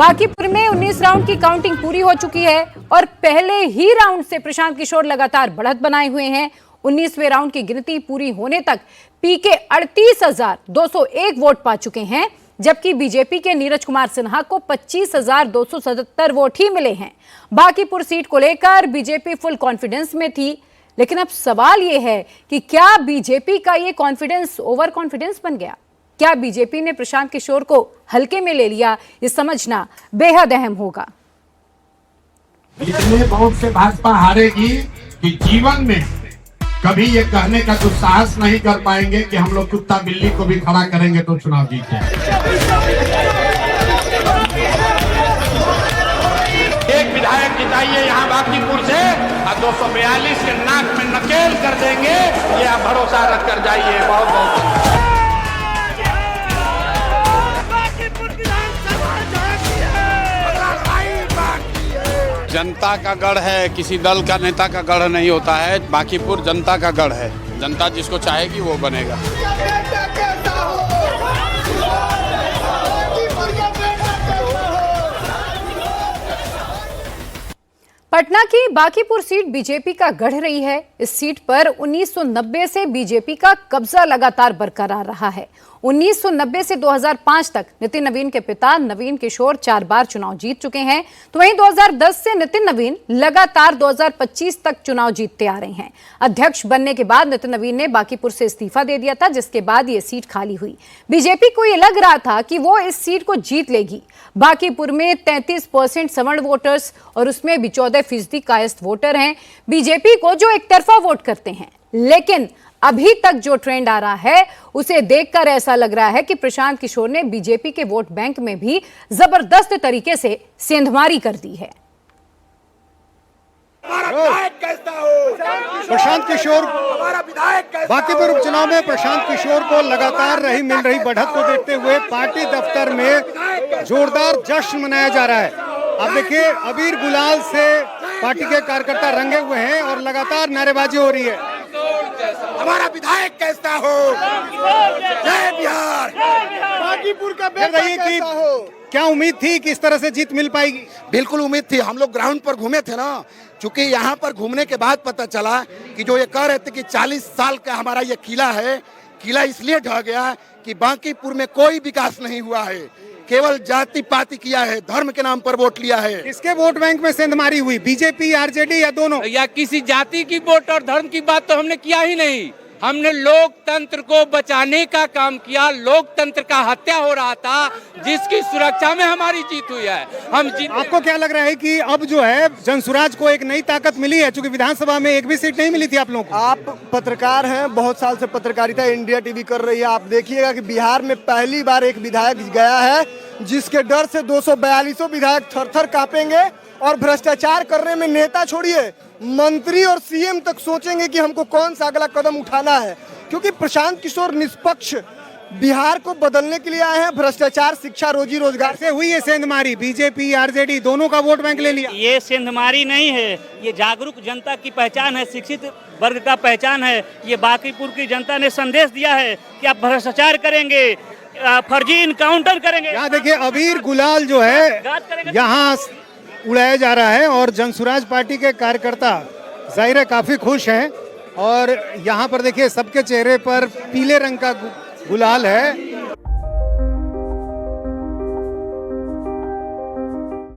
बांकीपुर में 19 राउंड की काउंटिंग पूरी हो चुकी है और पहले ही राउंड से प्रशांत किशोर लगातार बढ़त बनाए हुए हैं। 19वें राउंड की गिनती पूरी होने तक पीके 38,201 वोट पा चुके हैं, जबकि बीजेपी के नीरज कुमार सिन्हा को 25,277 वोट ही मिले हैं। बांकीपुर सीट को लेकर बीजेपी फुल कॉन्फिडेंस में थी, लेकिन अब सवाल यह है कि क्या बीजेपी का यह कॉन्फिडेंस ओवर कॉन्फिडेंस बन गया? क्या बीजेपी ने प्रशांत किशोर को हल्के में ले लिया? ये समझना बेहद अहम होगा। इतने वोट से भाजपा हारेगी कि जीवन में कभी ये कहने का दुस्साहस नहीं कर पाएंगे कि हम लोग कुत्ता बिल्ली को भी खड़ा करेंगे तो चुनाव जीते। एक विधायक जिताइए यहाँ बांकीपुर से और 242 के नाक में नकेल कर देंगे, ये आप भरोसा रख कर जाइए। बहुत बहुत जनता का गढ़ है, किसी दल का नेता का गढ़ नहीं होता है। बांकीपुर जनता का गढ़ है, जनता जिसको चाहेगी वो बनेगा। पटना की बांकीपुर सीट बीजेपी का गढ़ रही है। इस सीट पर 1990 से बीजेपी का कब्जा लगातार बरकरार रहा है। 1990 से 2005 तक नितिन नवीन के पिता नवीन किशोर 4 बार चुनाव जीत चुके हैं, तो वहीं 2010 से नितिन नवीन लगातार 2025 तक चुनाव जीतते आ रहे हैं। अध्यक्ष बनने के बाद नितिन नवीन ने बांकीपुर से इस्तीफा दे दिया था, जिसके बाद ये सीट खाली हुई। बीजेपी को यह लग रहा था कि वो इस सीट को जीत लेगी। बांकीपुर में 33% सवर्ण वोटर्स और उसमें भी 14% कायस्थ वोटर हैं बीजेपी को, जो एक तरफा वोट करते हैं। लेकिन अभी तक जो ट्रेंड आ रहा है उसे देखकर ऐसा लग रहा है कि प्रशांत किशोर ने बीजेपी के वोट बैंक में भी जबरदस्त तरीके से सेंधमारी कर दी है। प्रशांत किशोर बांकीपुर उपचुनाव में प्रशांत किशोर को लगातार मिल रही बढ़त को देखते हुए पार्टी दफ्तर में जोरदार जश्न मनाया जा रहा है। आप देखिए, अबीर गुलाल से पार्टी के कार्यकर्ता रंगे हुए हैं और लगातार नारेबाजी हो रही है। हमारा विधायक कैसा हो, जय बिहार, बांकीपुर का बेटा कैसा हो। क्या उम्मीद थी कि इस तरह से जीत मिल पाएगी? बिल्कुल उम्मीद थी। हम लोग ग्राउंड पर घूमे थे ना, चूंकि यहाँ पर घूमने के बाद पता चला कि जो ये कह रहे थे कि 40 साल का हमारा ये किला है, किला इसलिए ढह गया कि बांकीपुर में कोई विकास नहीं हुआ है, केवल जाति पाति किया है, धर्म के नाम पर वोट लिया है। इसके वोट बैंक में सेंधमारी हुई, बीजेपी आरजेडी या दोनों? या किसी जाति की वोट और धर्म की बात तो हमने किया ही नहीं। हमने लोकतंत्र को बचाने का काम किया। लोकतंत्र का हत्या हो रहा था, जिसकी सुरक्षा में हमारी जीत हुई है। आपको क्या लग रहा है कि अब जो है जनसुराज को एक नई ताकत मिली है, क्योंकि विधानसभा में एक भी सीट नहीं मिली थी आप लोगों को? आप पत्रकार हैं, बहुत साल से पत्रकारिता इंडिया टीवी कर रही है। आप देखिएगा कि बिहार में पहली बार एक विधायक गया है जिसके डर से 242 विधायक थर-थर कांपेंगे और भ्रष्टाचार करने में नेता छोड़िए, मंत्री और सीएम तक सोचेंगे कि हमको कौन सा अगला कदम उठाना है, क्योंकि प्रशांत किशोर निष्पक्ष बिहार को बदलने के लिए आए हैं। भ्रष्टाचार, शिक्षा, रोजी रोजगार से हुई है सेंधमारी, बीजेपी आरजेडी दोनों का वोट बैंक ले लिया। ये सेंधमारी नहीं है, ये जागरूक जनता की पहचान है, शिक्षित वर्ग का पहचान है। ये बांकीपुर की जनता ने संदेश दिया है कि आप भ्रष्टाचार करेंगे, फर्जी इनकाउंटर करेंगे। यहाँ देखिए, अबीर गुलाल जो है यहाँ उड़ाया जा रहा है और जनसुराज पार्टी के कार्यकर्ता जाहिर है काफी खुश हैं। और यहाँ पर देखिए, सबके चेहरे पर पीले रंग का गुलाल है